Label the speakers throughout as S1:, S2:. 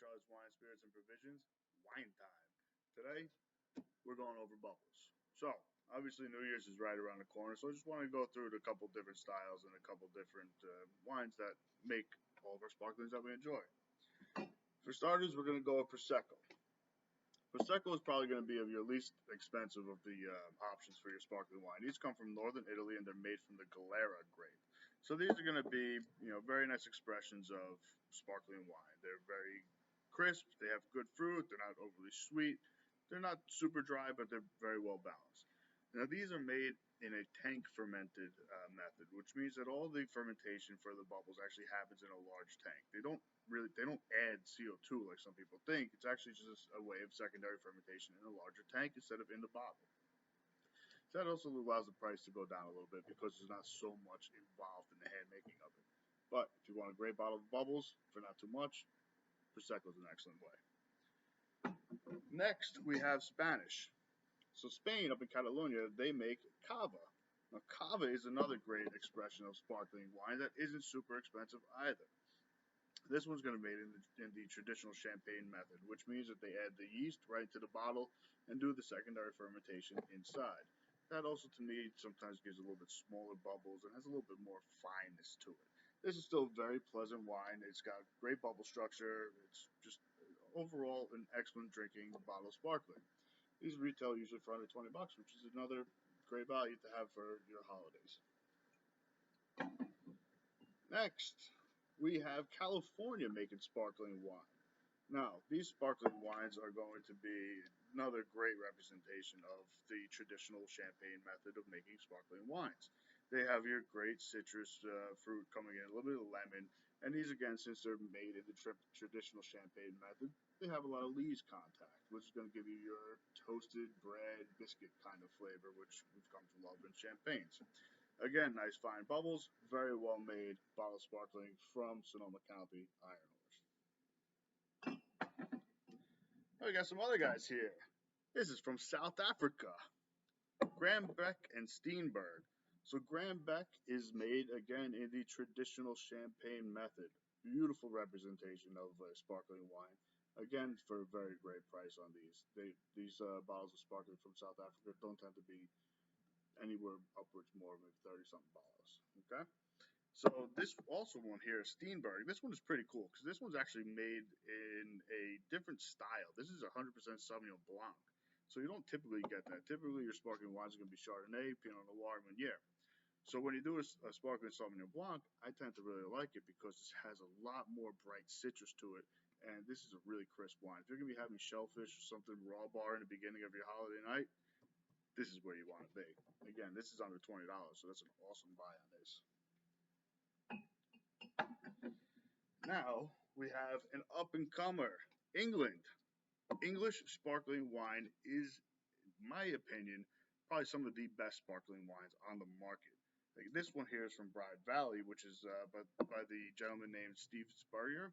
S1: Charles Wine, Spirits, and Provisions. Wine time. Today, we're going over bubbles. So, obviously, New Year's is right around the corner, so I just want to go through a couple different styles and a couple different wines that make all of our sparklings that we enjoy. For starters, we're going to go with Prosecco. Prosecco is probably going to be of your least expensive of the options for your sparkling wine. These come from northern Italy and they're made from the Galera grape. So these are going to be, very nice expressions of sparkling wine. They're very crisp. They have good fruit. They're not overly sweet. They're not super dry, but they're very well balanced. Now these are made in a tank fermented method, which means that all the fermentation for the bubbles actually happens in a large tank. They don't add CO2 like some people think. It's actually just a way of secondary fermentation in a larger tank instead of in the bottle. So that also allows the price to go down a little bit because there's not so much involved in the hand making of it. But if you want a great bottle of bubbles for not too much, Prosecco is an excellent way. Next, we have Spanish. So Spain, up in Catalonia, they make cava. Now, cava is another great expression of sparkling wine that isn't super expensive either. This one's going to be made in the traditional champagne method, which means that they add the yeast right to the bottle and do the secondary fermentation inside. That also, to me, sometimes gives a little bit smaller bubbles and has a little bit more fineness to it. This is still a very pleasant wine. It's got great bubble structure. It's just overall an excellent drinking bottle of sparkling. These retail usually for under $20, which is another great value to have for your holidays. Next, we have California making sparkling wine. Now, these sparkling wines are going to be another great representation of the traditional champagne method of making sparkling wines. They have your great citrus fruit coming in, a little bit of lemon, and these, again, since they're made in the traditional champagne method, they have a lot of lees contact, which is going to give you your toasted bread, biscuit kind of flavor, which we've come to love in champagnes. Again, nice fine bubbles, very well made bottle sparkling from Sonoma County, Iron Horse. Oh, we got some other guys here. This is from South Africa, Graham-Beck and Steenberg. So Graham-Beck is made again in the traditional champagne method. Beautiful representation of sparkling wine. Again, for a very great price on these. These bottles of sparkling from South Africa don't tend to be anywhere upwards more of 30-something bottles. Okay? So this also one here, Steenberg, this one is pretty cool because this one's actually made in a different style. This is 100% Sauvignon Blanc. So you don't typically get that. Typically your sparkling wines are going to be Chardonnay, Pinot Noir, and Meunier. So when you do a sparkling Sauvignon Blanc, I tend to really like it because this has a lot more bright citrus to it. And this is a really crisp wine. If you're going to be having shellfish or something raw bar in the beginning of your holiday night, this is where you want to be. Again, this is under $20, so that's an awesome buy on this. Now we have an up-and-comer, England. English sparkling wine is, in my opinion, probably some of the best sparkling wines on the market. Like this one here is from Bride Valley, which is by the gentleman named Steve Spurrier,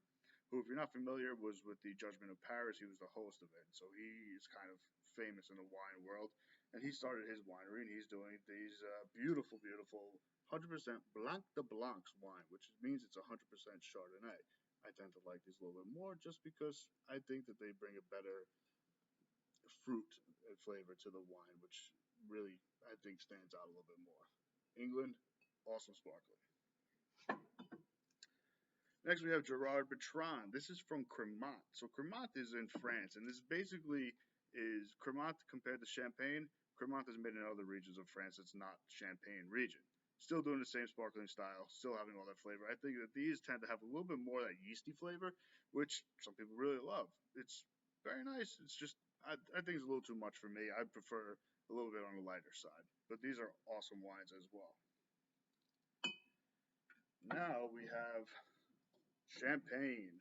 S1: who, if you're not familiar, was with the Judgment of Paris. He was the host of it, so he is kind of famous in the wine world. And he started his winery, and he's doing these beautiful, beautiful 100% Blanc de Blancs wine, which means it's 100% Chardonnay. I tend to like these a little bit more just because I think that they bring a better fruit and flavor to the wine, which really, I think, stands out a little bit more. England, awesome sparkling. Next, we have Gerard Bertrand. This is from Cremant. So Cremant is in France, and this basically is Cremant compared to Champagne. Cremant is made in other regions of France. It's not Champagne region. Still doing the same sparkling style, still having all that flavor. I think that these tend to have a little bit more of that yeasty flavor, which some people really love. It's very nice. It's just, I think it's a little too much for me. I prefer a little bit on the lighter side. But these are awesome wines as well. Now we have Champagne.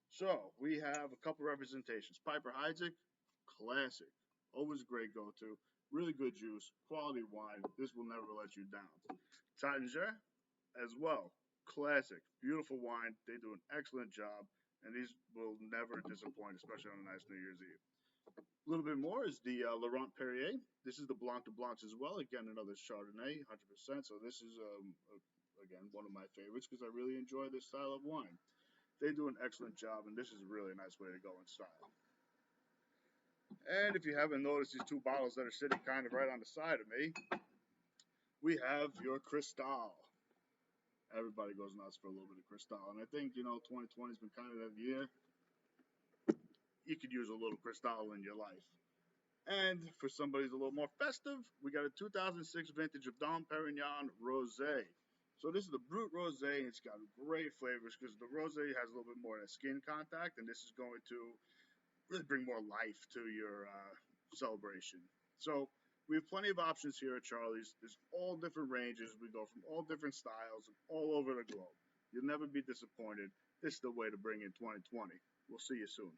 S1: So we have a couple representations. Piper Heidsieck, classic. Always a great go-to. Really good juice, quality wine. This will never let you down. Taittinger as well. Classic. Beautiful wine. They do an excellent job. And these will never disappoint, especially on a nice New Year's Eve. A little bit more is the Laurent Perrier. This is the Blanc de Blancs as well. Again, another Chardonnay, 100%. So this is, again, one of my favorites because I really enjoy this style of wine. They do an excellent job, and this is a really nice way to go in style. And if you haven't noticed these two bottles that are sitting kind of right on the side of me, we have your Cristal. Everybody goes nuts for a little bit of Cristal, and I think, 2020 has been kind of that year. You could use a little Cristal in your life. And for somebody who's a little more festive, we got a 2006 vintage of Dom Perignon Rosé. So this is the Brut Rosé, and it's got great flavors because the Rosé has a little bit more of skin contact, and this is going to really bring more life to your celebration. So we have plenty of options here at Charlie's. There's all different ranges. We go from all different styles all over the globe. You'll never be disappointed. This is the way to bring in 2020. We'll see you soon.